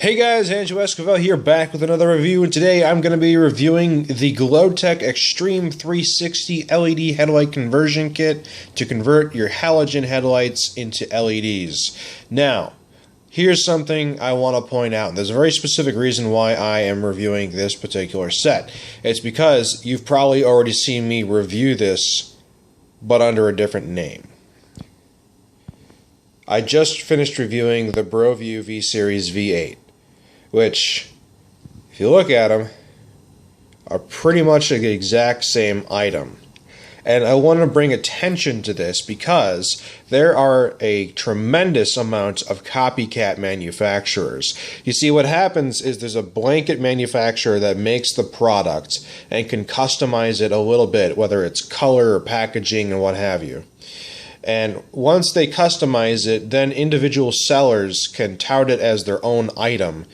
Hey guys, Andrew Esquivel here, back with another review, and today I'm going to be reviewing the Glowteck EXTREME360 LED headlight conversion kit to convert your halogen headlights into LEDs. Now, here's something I want to point out. There's a very specific reason why I am reviewing this particular set. It's because you've probably already seen me review this, but under a different name. I just finished reviewing the BroView V-Series V8. Which, if you look at them, are pretty much the exact same item. And I want to bring attention to this because there are a tremendous amount of copycat manufacturers. You see, what happens is there's a blanket manufacturer that makes the product and can customize it a little bit, whether it's color or packaging and what have you. And once they customize it, then individual sellers can tout it as their own item.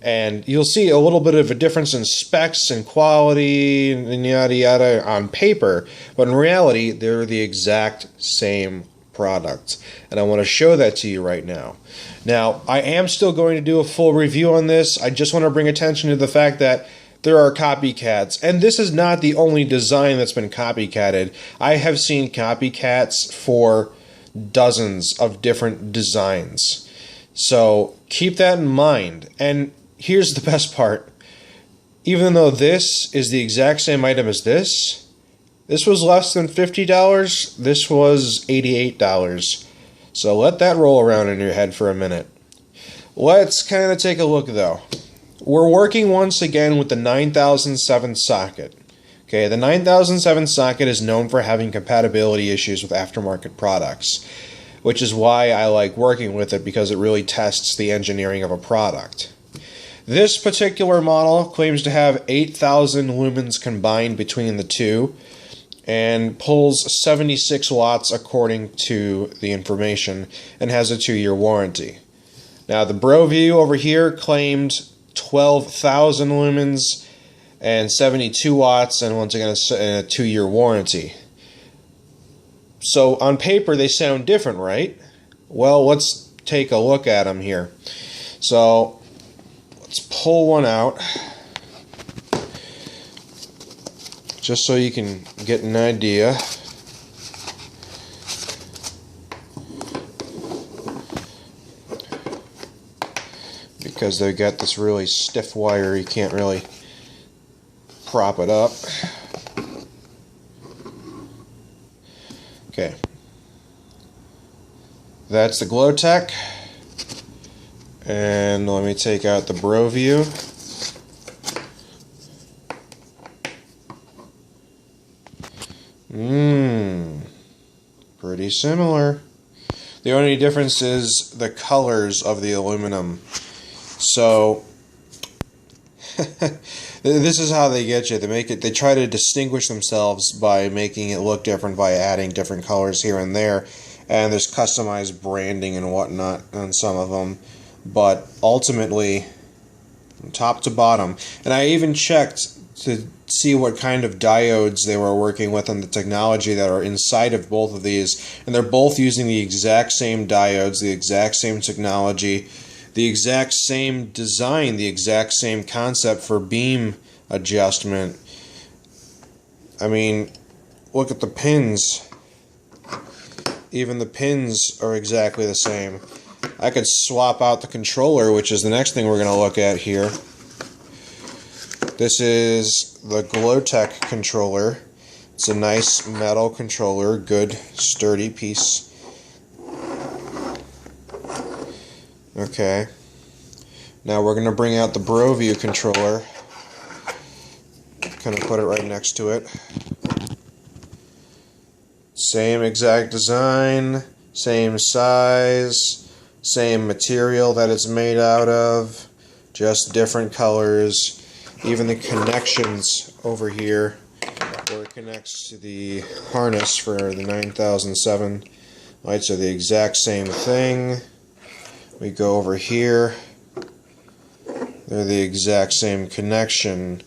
And you'll see a little bit of a difference in specs and quality and yada yada on paper, but in reality, they're the exact same product. And I want to show that to you right now. Now, I am still going to do a full review on this. I just want to bring attention to the fact that there are copycats, and this is not the only design that's been copycatted. I have seen copycats for dozens of different designs. So keep that in mind. And here's the best part. Even though this is the exact same item as this was less than $50. This was $88. So let that roll around in your head for a minute. Let's kind of take a look though. We're working once again with the 9007 socket. Okay, the 9007 socket is known for having compatibility issues with aftermarket products, which is why I like working with it, because it really tests the engineering of a product. This particular model claims to have 8,000 lumens combined between the two and pulls 76 watts according to the information and has a 2-year warranty. Now the BroView over here claimed 12,000 lumens and 72 watts and once again a 2-year warranty. So on paper they sound different, right? Well, let's take a look at them here. So let's pull one out just so you can get an idea. Because they got this really stiff wire, you can't really prop it up. Okay. That's the Glowteck. And let me take out the BroView. Pretty similar. The only difference is the colors of the aluminum. So this is how they get you. They try to distinguish themselves by making it look different by adding different colors here and there. And there's customized branding and whatnot on some of them. But ultimately, from top to bottom, and I even checked to see what kind of diodes they were working with and the technology that are inside of both of these, and they're both using the exact same diodes, the exact same technology, the exact same design, the exact same concept for beam adjustment. I mean, look at the pins. Even the pins are exactly the same. I could swap out the controller, which is the next thing we're going to look at here. This is the Glowteck controller. It's a nice metal controller, good sturdy piece. Okay. Now we're going to bring out the BroView controller. Kind of put it right next to it. Same exact design, same size, same material that it's made out of, just different colors. Even the connections over here, where it connects to the harness for the 9007 lights, are the exact same thing. We go over here, they're the exact same connection.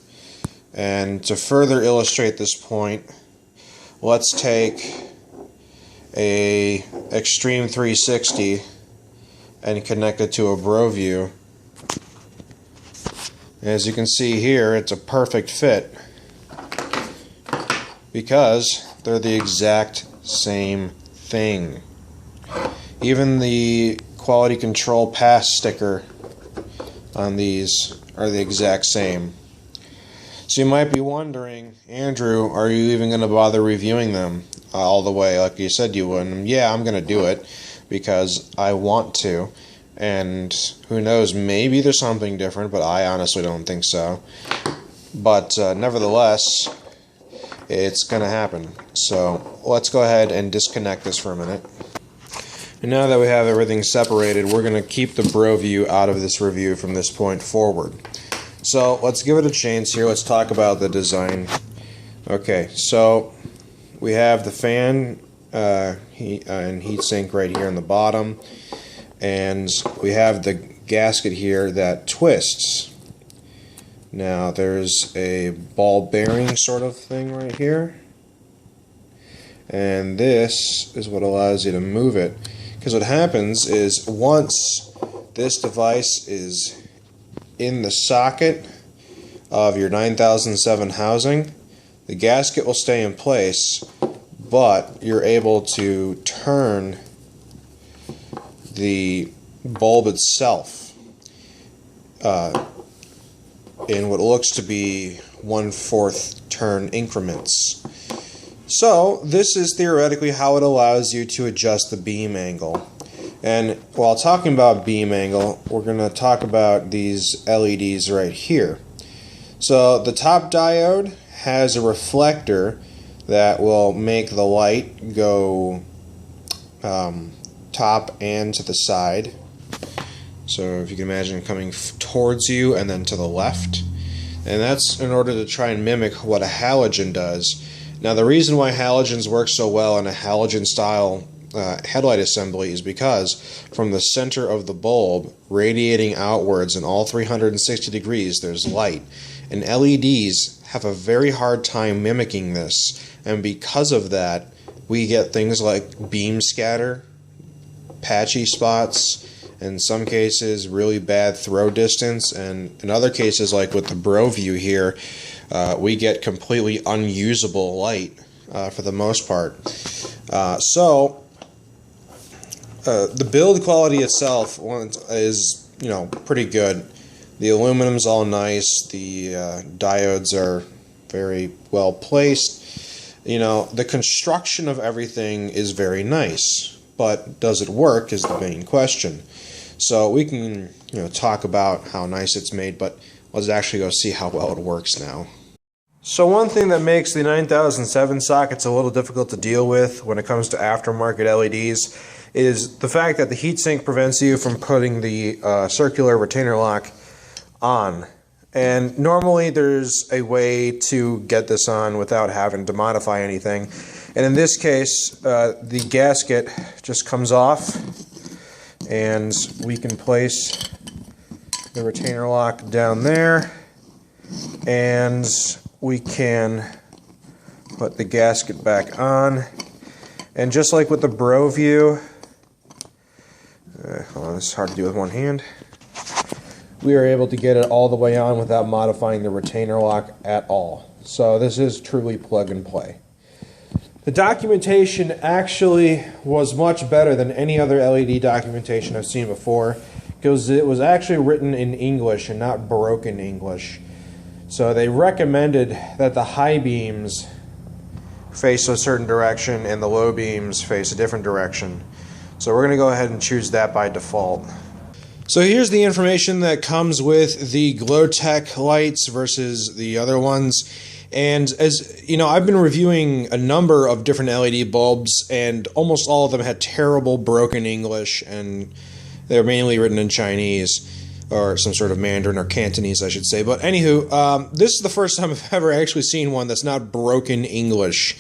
And to further illustrate this point, let's take a EXTREME360 and connect it to a BroView. As you can see here, it's a perfect fit because they're the exact same thing. Even the quality control pass sticker on these are the exact same. So you might be wondering, Andrew, are you even going to bother reviewing them all the way like you said you would? And yeah, I'm going to do it because I want to. And who knows, maybe there's something different, but I honestly don't think so. But nevertheless, it's going to happen. So let's go ahead and disconnect this for a minute. And now that we have everything separated, we're going to keep the Bro View out of this review from this point forward. So let's give it a chance here. Let's talk about the design. Okay, so we have the fan and heatsink right here on the bottom. And we have the gasket here that twists. Now there's a ball bearing sort of thing right here. And this is what allows you to move it. Because what happens is once this device is in the socket of your 9007 housing, the gasket will stay in place, but you're able to turn the bulb itself in what looks to be 1/4 turn increments. So this is theoretically how it allows you to adjust the beam angle. And while talking about beam angle, we're going to talk about these LEDs right here. So the top diode has a reflector that will make the light go top and to the side. So if you can imagine coming towards you and then to the left. And that's in order to try and mimic what a halogen does. Now the reason why halogens work so well in a halogen style headlight assembly is because from the center of the bulb radiating outwards in all 360 degrees there's light. And LEDs have a very hard time mimicking this. And because of that, we get things like beam scatter, patchy spots, in some cases really bad throw distance, and in other cases like with the Bro View here, we get completely unusable light for the most part. So the build quality itself is, you know, pretty good. The aluminum's all nice, the diodes are very well placed. You know, the construction of everything is very nice, but does it work is the main question. So we can, you know, talk about how nice it's made, but let's actually go see how well it works now. So one thing that makes the 9007 sockets a little difficult to deal with when it comes to aftermarket LEDs is the fact that the heatsink prevents you from putting the circular retainer lock on. And normally there's a way to get this on without having to modify anything. And in this case, the gasket just comes off, and we can place the retainer lock down there, and we can put the gasket back on. And just like with the Bro View, hold on, this is hard to do with one hand, we are able to get it all the way on without modifying the retainer lock at all. So this is truly plug and play. The documentation actually was much better than any other LED documentation I've seen before, because it was actually written in English and not broken English. So they recommended that the high beams face a certain direction and the low beams face a different direction. So we're going to go ahead and choose that by default. So here's the information that comes with the Glowteck lights versus the other ones. And as you know, I've been reviewing a number of different LED bulbs, and almost all of them had terrible broken English, and they're mainly written in Chinese, or some sort of Mandarin or Cantonese, I should say. But anywho, this is the first time I've ever actually seen one that's not broken English.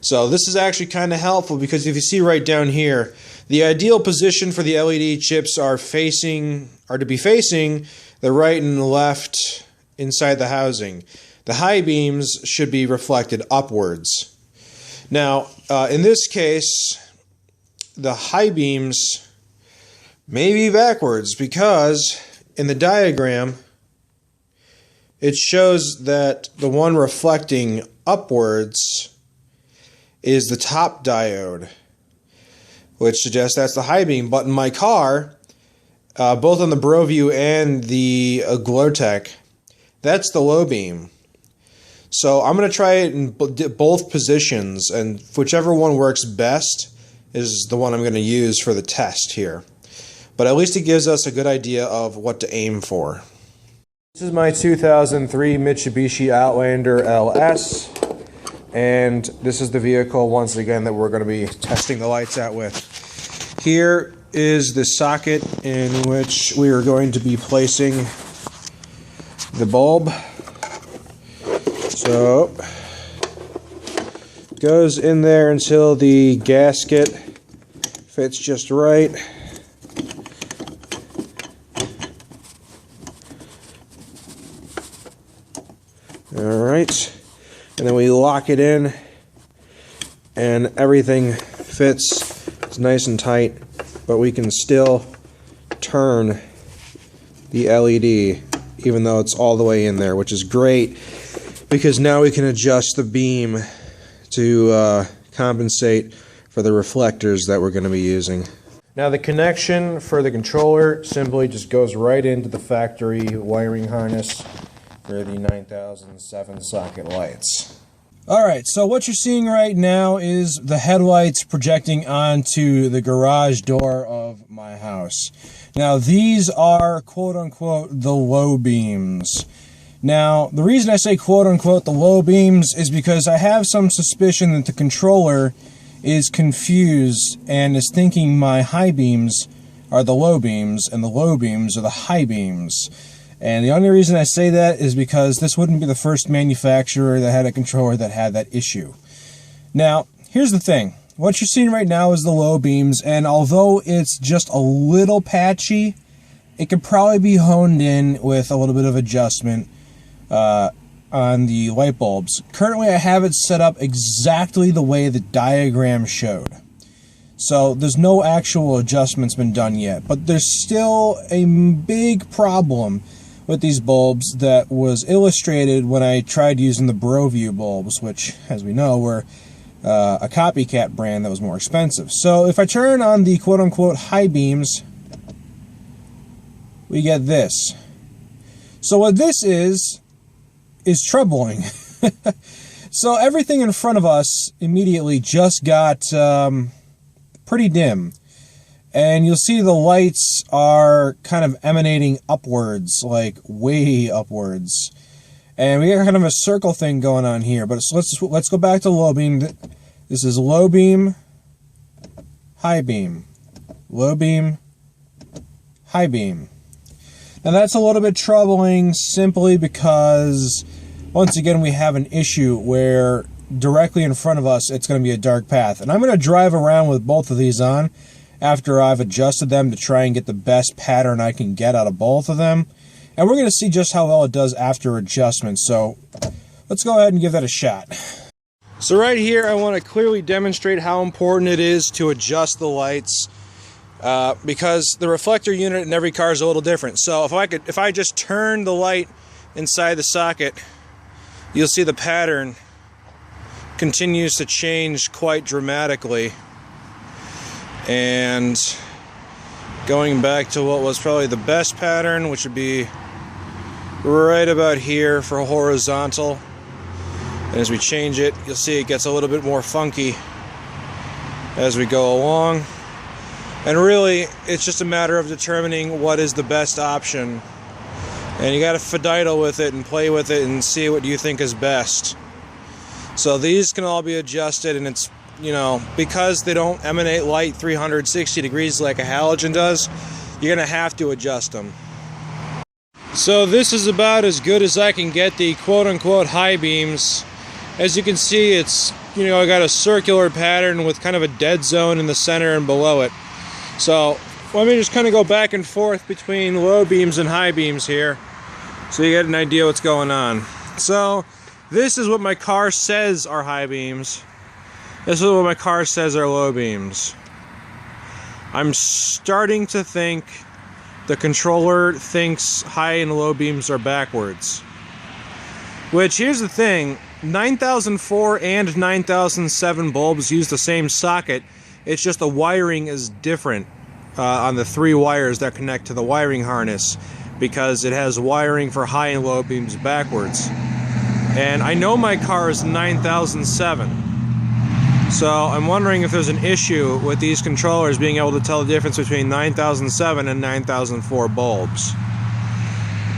So this is actually kind of helpful, because if you see right down here, the ideal position for the LED chips are to be facing the right and the left inside the housing. The high beams should be reflected upwards. Now, in this case, the high beams may be backwards, because in the diagram, it shows that the one reflecting upwards is the top diode, which suggests that's the high beam. But in my car, both on the BroView and the Glowteck, that's the low beam. So I'm going to try it in both positions, and whichever one works best is the one I'm going to use for the test here. But at least it gives us a good idea of what to aim for. This is my 2003 Mitsubishi Outlander LS, and this is the vehicle, once again, that we're going to be testing the lights out with. Here is the socket in which we are going to be placing the bulb. So, it goes in there until the gasket fits just right. Alright, and then we lock it in, and everything fits. It's nice and tight, but we can still turn the LED even though it's all the way in there, which is great because now we can adjust the beam to compensate for the reflectors that we're going to be using. Now the connection for the controller simply just goes right into the factory wiring harness for the 9007 socket lights. Alright, so what you're seeing right now is the headlights projecting onto the garage door of my house. Now these are quote-unquote the low beams. Now the reason I say quote-unquote the low beams is because I have some suspicion that the controller is confused and is thinking my high beams are the low beams and the low beams are the high beams. And the only reason I say that is because this wouldn't be the first manufacturer that had a controller that had that issue. Now, here's the thing. What you're seeing right now is the low beams, and although it's just a little patchy, it could probably be honed in with a little bit of adjustment on the light bulbs. Currently, I have it set up exactly the way the diagram showed. So there's no actual adjustments been done yet, but there's still a big problem with these bulbs that was illustrated when I tried using the BroView bulbs, which, as we know, were a copycat brand that was more expensive. So if I turn on the quote-unquote high beams, we get this. So what this is troubling. So everything in front of us immediately just got pretty dim. And you'll see the lights are kind of emanating upwards, like way upwards. And we got kind of a circle thing going on here. But let's go back to low beam. This is low beam, high beam, low beam, high beam. Now that's a little bit troubling simply because, once again, we have an issue where directly in front of us it's going to be a dark path. And I'm going to drive around with both of these on after I've adjusted them to try and get the best pattern I can get out of both of them. And we're going to see just how well it does after adjustment. So let's go ahead and give that a shot. So right here I want to clearly demonstrate how important it is to adjust the lights because the reflector unit in every car is a little different. So if I just turn the light inside the socket, you'll see the pattern continues to change quite dramatically. And going back to what was probably the best pattern, which would be right about here for horizontal. And as we change it, you'll see it gets a little bit more funky as we go along. And really, it's just a matter of determining what is the best option. And you got to fiddle with it and play with it and see what you think is best. So these can all be adjusted, and it's, you know, because they don't emanate light 360 degrees like a halogen does, you're going to have to adjust them. So this is about as good as I can get the quote-unquote high beams. As you can see, it's, you know, I got a circular pattern with kind of a dead zone in the center and below it. So let me just kind of go back and forth between low beams and high beams here so you get an idea what's going on. So this is what my car says are high beams. This is what my car says are low beams. I'm starting to think the controller thinks high and low beams are backwards. Which, here's the thing, 9004 and 9007 bulbs use the same socket, it's just the wiring is different on the 3 wires that connect to the wiring harness, because it has wiring for high and low beams backwards. And I know my car is 9007, so I'm wondering if there's an issue with these controllers being able to tell the difference between 9007 and 9004 bulbs.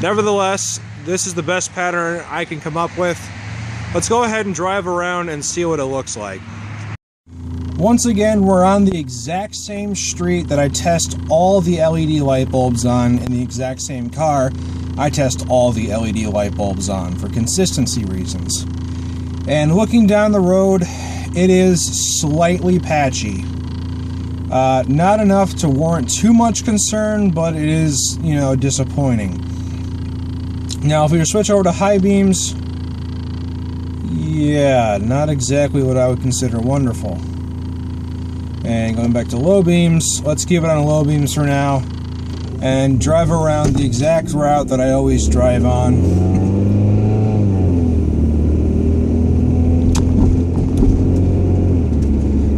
Nevertheless, this is the best pattern I can come up with. Let's go ahead and drive around and see what it looks like. Once again, we're on the exact same street that I test all the LED light bulbs on in the exact same car. I test all the LED light bulbs on for consistency reasons. And looking down the road, it is slightly patchy. Not enough to warrant too much concern, but it is, you know, disappointing. Now, if we were to switch over to high beams, yeah, not exactly what I would consider wonderful. And going back to low beams, let's keep it on low beams for now, and drive around the exact route that I always drive on.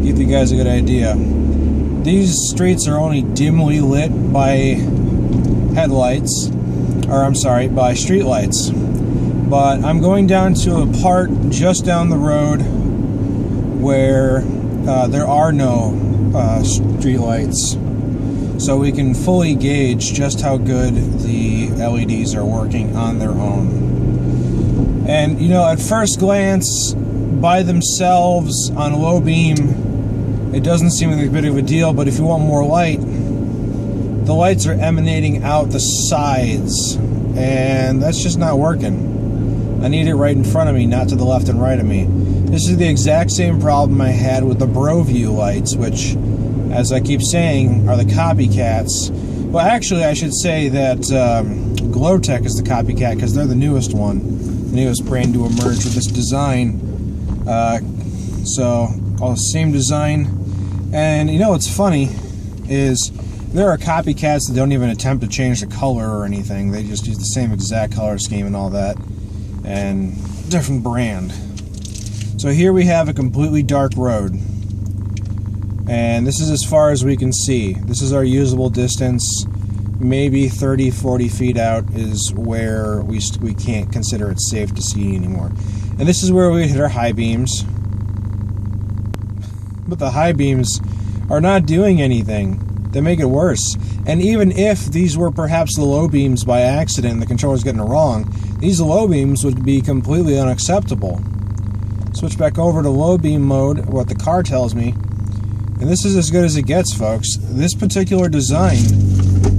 Give you guys a good idea. These streets are only dimly lit by headlights, or I'm sorry, by streetlights. But I'm going down to a part just down the road where there are no streetlights, so we can fully gauge just how good the LEDs are working on their own. And you know, at first glance, by themselves on low beam, it doesn't seem like a bit of a deal, but if you want more light, the lights are emanating out the sides, and that's just not working. I need it right in front of me, not to the left and right of me. This is the exact same problem I had with the BroView lights, which, as I keep saying, are the copycats. Well, actually, I should say that Glowteck is the copycat, because they're the newest one, the newest brand to emerge with this design. So, all the same design. And you know what's funny is there are copycats that don't even attempt to change the color or anything. They just use the same exact color scheme and all that, and different brand. So here we have a completely dark road, and this is as far as we can see. This is our usable distance. Maybe 30-40 feet out is where we can't consider it safe to see anymore. And this is where we hit our high beams. But the high beams are not doing anything. They make it worse. And even if these were perhaps the low beams by accident and the controller's getting it wrong, these low beams would be completely unacceptable. Switch back over to low beam mode, what the car tells me, and this is as good as it gets, folks. This particular design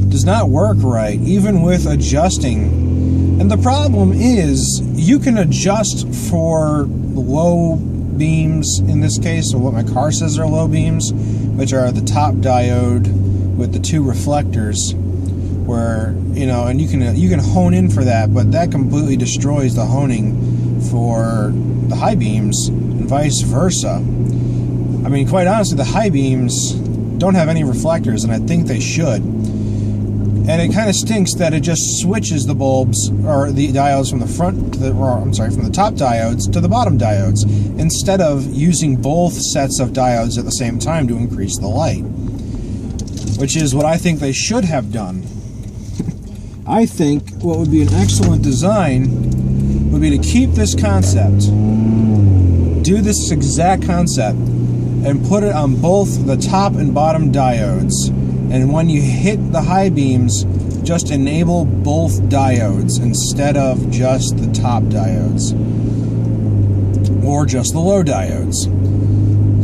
does not work right, even with adjusting. And the problem is, you can adjust for low beams, in this case, or what my car says are low beams, which are the top diode with the 2 reflectors, where, you know, and you can hone in for that, but that completely destroys the honing for the high beams and vice versa. I mean, quite honestly, the high beams don't have any reflectors, and I think they should. And it kind of stinks that it just switches the bulbs, or the diodes from the front to the, or I'm sorry, from the top diodes to the bottom diodes, instead of using both sets of diodes at the same time to increase the light, which is what I think they should have done. I think what would be an excellent design would be to keep this concept, do this exact concept, and put it on both the top and bottom diodes. And when you hit the high beams, just enable both diodes instead of just the top diodes, or just the low diodes.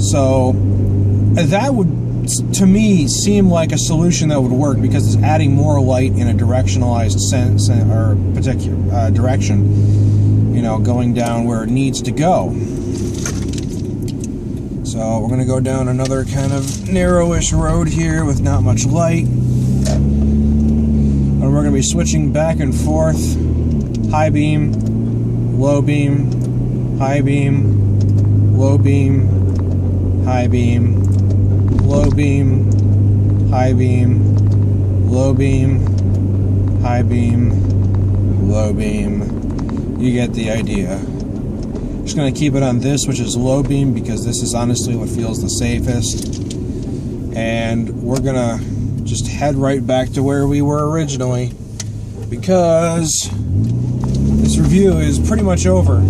So that would, to me, seem like a solution that would work, because it's adding more light in a directionalized sense, or particular direction, you know, going down where it needs to go. So we're going to go down another kind of narrowish road here with not much light. And we're going to be switching back and forth. High beam, low beam, high beam, low beam, high beam, low beam, high beam, low beam, high beam, low beam. You get the idea. Just going to keep it on this, which is low beam, because this is honestly what feels the safest. And we're going to just head right back to where we were originally, because this review is pretty much over.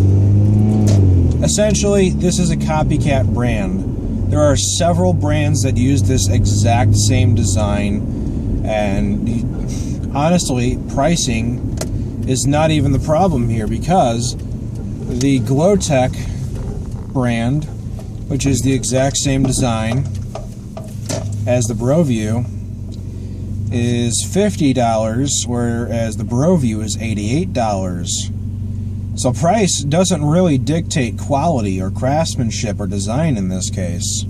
Essentially, this is a copycat brand. There are several brands that use this exact same design, and honestly, pricing is not even the problem here, because the Glowteck brand, which is the exact same design as the BroView, is $50, whereas the BroView is $88. So price doesn't really dictate quality or craftsmanship or design in this case.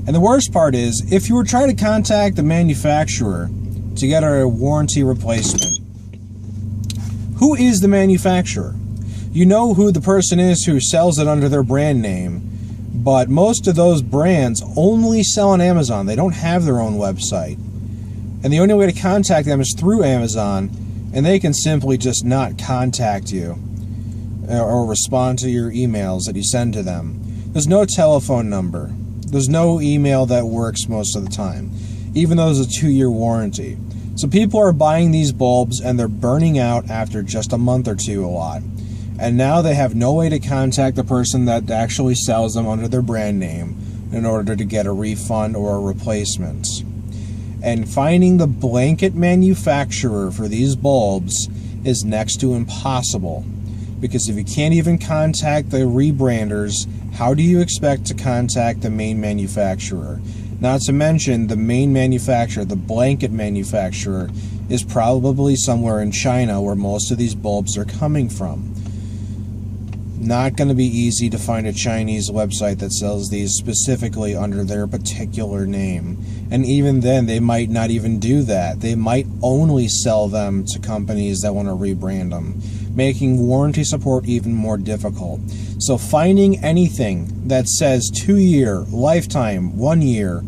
And the worst part is, if you were trying to contact the manufacturer to get a warranty replacement, who is the manufacturer? You know who the person is who sells it under their brand name, but most of those brands only sell on Amazon. They don't have their own website. And the only way to contact them is through Amazon, and they can simply just not contact you or respond to your emails that you send to them. There's no telephone number. There's no email that works most of the time, even though there's a 2-year warranty. So people are buying these bulbs and they're burning out after just a month or two a lot. And now they have no way to contact the person that actually sells them under their brand name in order to get a refund or a replacement. And finding the blanket manufacturer for these bulbs is next to impossible. Because if you can't even contact the rebranders, how do you expect to contact the main manufacturer? Not to mention, the main manufacturer, the blanket manufacturer, is probably somewhere in China where most of these bulbs are coming from. Not going to be easy to find a Chinese website that sells these specifically under their particular name. And even then, they might not even do that. They might only sell them to companies that want to rebrand them, making warranty support even more difficult. So finding anything that says 2-year, lifetime, 1 year,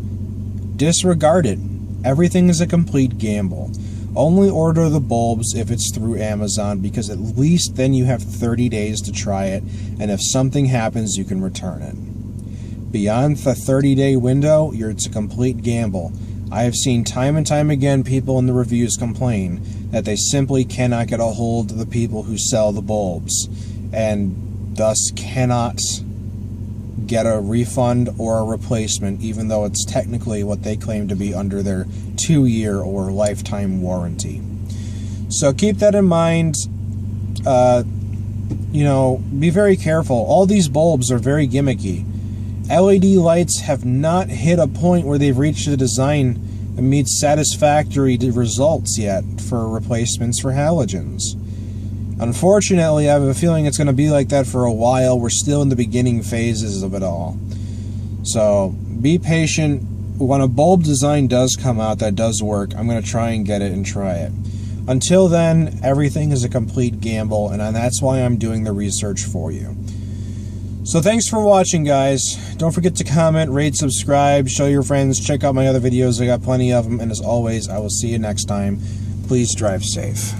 disregard it. Everything is a complete gamble. Only order the bulbs if it's through Amazon, because at least then you have 30 days to try it, and if something happens, you can return it. Beyond the 30-day window, it's a complete gamble. I have seen time and time again people in the reviews complain that they simply cannot get a hold of the people who sell the bulbs, and thus cannot get a refund or a replacement, even though it's technically what they claim to be under their 2-year or lifetime warranty. So keep that in mind. Be very careful. All these bulbs are very gimmicky. LED lights have not hit a point where they've reached a design that meets satisfactory results yet for replacements for halogens. Unfortunately, I have a feeling it's going to be like that for a while. We're still in the beginning phases of it all. So be patient. When a bulb design does come out that does work, I'm going to try and get it and try it. Until then, everything is a complete gamble, and that's why I'm doing the research for you. So thanks for watching, guys. Don't forget to comment, rate, subscribe, show your friends, check out my other videos. I got plenty of them, and as always, I will see you next time. Please drive safe.